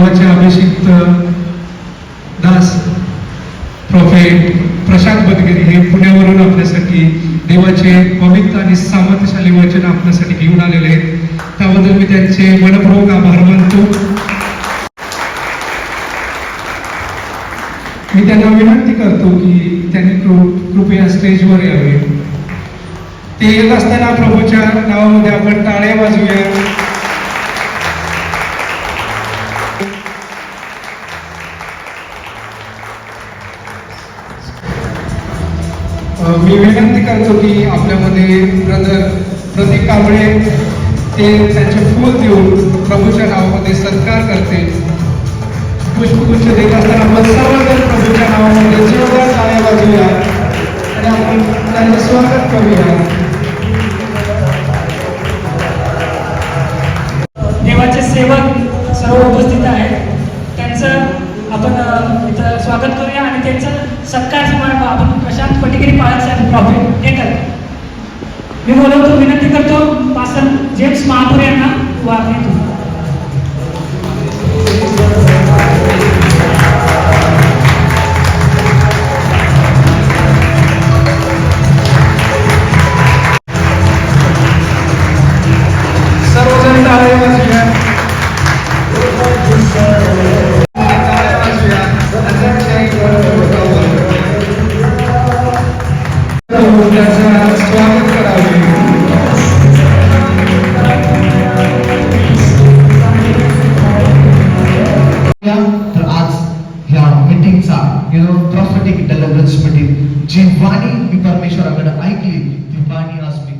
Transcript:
देवाचे अभिषिक्त दास प्रोफेट प्रशांत बदगिरी हे पुण्यावरून आपल्यासाठी देवाचे पवित्र आणि सामर्थ्यशाली वचन आपल्यासाठी घेऊन आलेले आहेत. त्याबद्दल मी त्यांचे मनपूर्वक आभार मानतो. मी त्यांना विनंती करतो की त्यांनी कृपया स्टेजवर यावे. ते येत असताना प्रभूच्या नावामध्ये आपण टाळ्या वाजवूया. मी विनंती करतो की आपल्यामध्ये ब्रदर प्रतीक कांबळे ते त्यांचे फूल देऊन प्रभूच्या नावामध्ये सत्कार करते. पुष्पगुच्छ देत असताना आपण सर्वजण प्रभूच्या नावामध्ये जोरदार टाळ्या वाजवूया आणि आपण त्यांचं स्वागत करूया. देवाचे सेवक सर्व उपस्थित आहेत, त्यांचं आपण इथं स्वागत करूया आणि त्यांचं सत्कार समारंभ आपण प्रशांत पटिगिरी पाळत साहेब प्रॉफिट हे करतो. मी बोलवतो, विनंती करतो पासन जेम्स महापूर यांना वागणे. सर्वजण टाळ्या वाजवूया. स्वागत करावे. तर आज ह्या मीटिंगचा प्रॉफिटिक डेलिव्हरन्स मीटिंग जी वाणी मी परमेश्वराकडे ऐकली ती वाणी आज मी